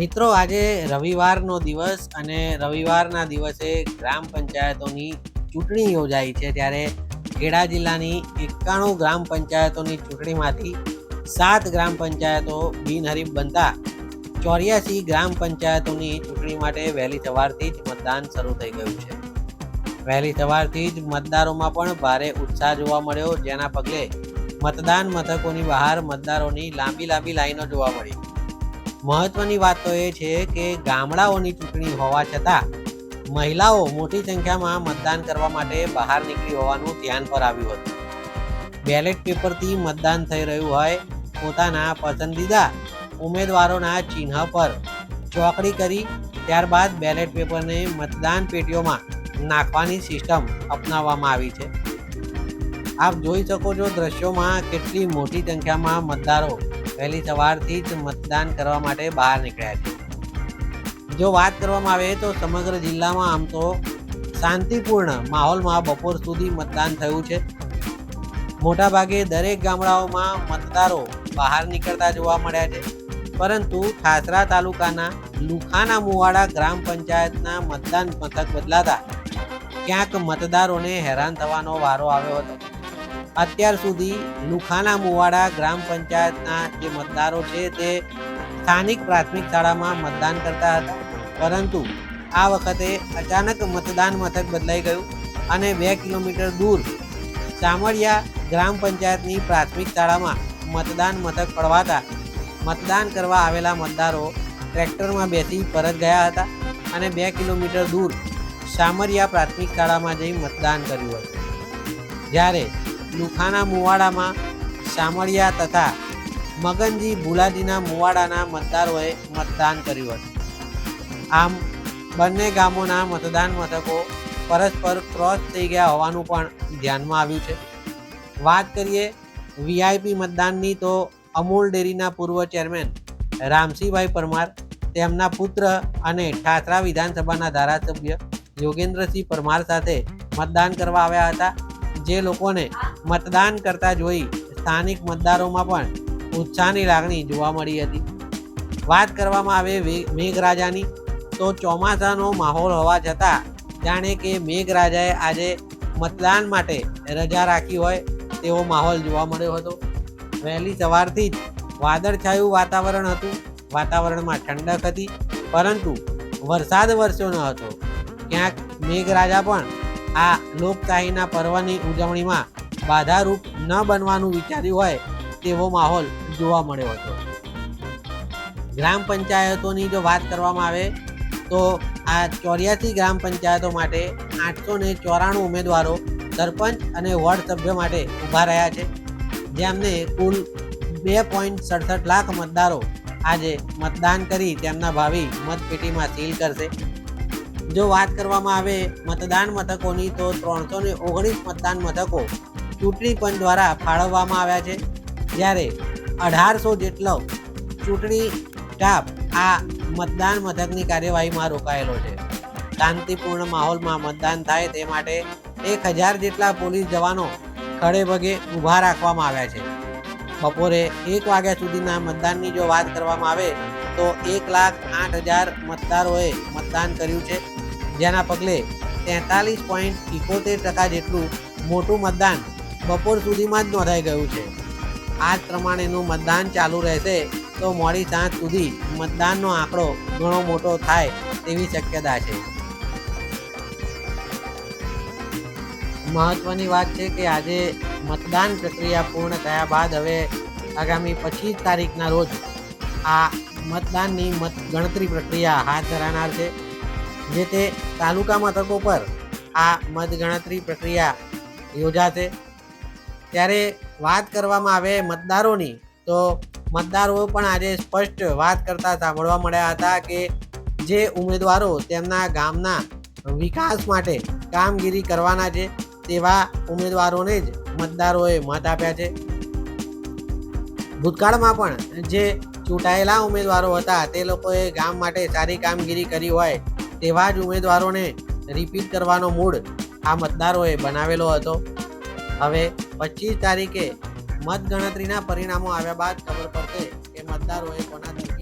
મિત્રો, આજે રવિવારનો દિવસ અને રવિવારના દિવસે ગ્રામ પંચાયતોની ચૂંટણી યોજાઈ છે. ત્યારે ખેડા જિલ્લાની 91 ગ્રામ પંચાયતોની ચૂંટણીમાંથી 7 ગ્રામ પંચાયતો બિનહરીફ બનતા 84 ગ્રામ પંચાયતોની ચૂંટણી માટે વહેલી સવારથી જ મતદાન શરૂ થઈ ગયું છે. વહેલી સવારથી જ મતદારોમાં પણ ભારે ઉત્સાહ જોવા મળ્યો, જેના પગલે મતદાન મથકોની બહાર મતદારોની લાંબી લાઈનો જોવા મળી. મહત્વની વાત તો એ છે કે ગામડાઓની ચૂંટણી હોવા છતાં મહિલાઓ મોટી સંખ્યામાં મતદાન કરવા માટે બહાર નીકળી હોવાનું ધ્યાન પર આવ્યું હતું. બેલેટ પેપરથી મતદાન થઈ રહ્યું હોય, પોતાના પસંદીદા ઉમેદવારોના ચિહ્ન પર ચોકડી કરી ત્યારબાદ બેલેટ પેપરને મતદાન પેટીઓમાં નાખવાની સિસ્ટમ અપનાવવામાં આવી છે. આપ જોઈ શકો છો દ્રશ્યોમાં કેટલી મોટી સંખ્યામાં મતદારો વહેલી સવારથી જ મતદાન કરવા માટે બહાર નીકળ્યા છે. જો વાત કરવામાં આવે તો સમગ્ર જિલ્લામાં આમ તો શાંતિપૂર્ણ માહોલમાં બપોર સુધી મતદાન થયું છે. મોટાભાગે દરેક ગામડાઓમાં મતદારો બહાર નીકળતા જોવા મળ્યા છે, પરંતુ ઠાસરા તાલુકાના લુખાના મુવાડા ગ્રામ પંચાયતના મતદાન મથક બદલાતા ક્યાંક મતદારોને હેરાન થવાનો વારો આવ્યો હતો. અત્યાર સુધી લુખાના મુવાડા ગ્રામ પંચાયતના જે મતદારો છે તે સ્થાનિક પ્રાથમિક શાળામાં મતદાન કરતા હતા, પરંતુ આ વખતે અચાનક મતદાન મથક બદલાઈ ગયું અને 2 કિલોમીટર દૂર સામળિયા ગ્રામ પંચાયતની પ્રાથમિક શાળામાં મતદાન મથક પડવાતા મતદાન કરવા આવેલા મતદારો ટ્રેક્ટરમાં બેસી પરત ગયા હતા અને 2 કિલોમીટર દૂર સામરિયા પ્રાથમિક શાળામાં જઈ મતદાન કર્યું હતું. જ્યારે લુખાના મુવાડામાં સામળિયા તથા મગનજી ભુલાજીના મુવાડાના મતદારોએ મતદાન કર્યું હતું. આમ બંને ગામોના મતદાન મથકો પરસ્પર ક્રોસ થઈ ગયા હોવાનું પણ ધ્યાનમાં આવ્યું છે. વાત કરીએ વીઆઈપી મતદાનની તો અમૂલ ડેરીના પૂર્વ ચેરમેન રામસિંહભાઈ પરમાર, તેમના પુત્ર અને ઠાસરા વિધાનસભાના ધારાસભ્ય યોગેન્દ્રસિંહ પરમાર સાથે મતદાન કરવા આવ્યા હતા. જે લોકોને મતદાન કરતા જોઈ સ્થાનિક મતદારોમાં પણ ઉત્સાહની લાગણી જોવા મળી હતી. વાત કરવામાં આવે મેઘરાજાની તો ચોમાસાનો માહોલ હોવા છતાં જાણે કે મેઘરાજાએ આજે મતદાન માટે રજા રાખી હોય તેવો માહોલ જોવા મળ્યો હતો. વહેલી સવારથી જ વાદળછાયું વાતાવરણ હતું. વાતાવરણમાં ઠંડક હતી, પરંતુ વરસાદ વરસ્યો ન હતો. ક્યાંક મેઘરાજા પણ આ લોકશાહીના પર્વની ઉજવણીમાં બાધારૂપ ન બનવાનું વિચાર્યું હોય તેવો માહોલ જોવા મળ્યો હતો. ગ્રામ પંચાયતોની જો વાત કરવામાં આવે તો આ 84 ગ્રામ પંચાયતો માટે 894 ઉમેદવારો સરપંચ અને વોર્ડ સભ્ય માટે ઊભા રહ્યા છે, જેમને કુલ 2.67 લાખ મતદારો આજે મતદાન કરી તેમના ભાવિ મતપેટીમાં સીલ કરશે. જો વાત કરવામાં આવે મતદાન મથકોની તો 319 મતદાન મથકો ચૂંટણી પંચ દ્વારા ફાળવવામાં આવ્યા છે, જ્યારે 1800 જેટલો ચૂંટણી સ્ટાફ આ મતદાન મથકની કાર્યવાહીમાં રોકાયેલો છે. શાંતિપૂર્ણ માહોલમાં મતદાન થાય તે માટે 1000 જેટલા પોલીસ જવાનો ખડે પગે ઊભા રાખવામાં આવ્યા છે. બપોરે 1 વાગ્યા સુધીના મતદાનની જો વાત કરવામાં આવે તો 1,08,000 મતદારોએ મતદાન કર્યું છે, જેના પગલે 43.71% જેટલું મોટું મતદાન બપોર સુધીમાં જ નોંધાઈ ગયું છે. આ જ પ્રમાણેનું મતદાન ચાલુ રહેશે તો મોડી સાંજ સુધી મતદાનનો આંકડો ઘણો મોટો થાય તેવી શક્યતા છે. મહત્વની વાત છે કે આજે મતદાન પ્રક્રિયા પૂર્ણ થયા બાદ હવે આગામી 25 તારીખના રોજ આ મતદાનની ગણતરી પ્રક્રિયા હાથ ધરાનાર છે. જે તે તાલુકા મથકો પર આ મતગણતરી પ્રક્રિયા યોજાશે. ત્યારે વાત કરવામાં આવે મતદારોની તો મતદારો પણ આજે સ્પષ્ટ વાત કરતા સાંભળવા મળ્યા હતા કે જે ઉમેદવારો તેમના ગામના વિકાસ માટે કામગીરી કરવાના છે તેવા ઉમેદવારોને જ મતદારોએ મત આપ્યા છે. ભૂતકાળમાં પણ જે ચૂંટાયેલા ઉમેદવારો હતા તે લોકોએ ગામ માટે સારી કામગીરી કરી હોય તેવા જ ઉમેદવારોને રિપીટ કરવાનો મૂડ આ મતદારોએ બનાવેલો હતો. હવે 25 તારીખે મતગણતરીના પરિણામો આવ્યા બાદ ખબર પડશે કે મતદારોએ કોના તરફી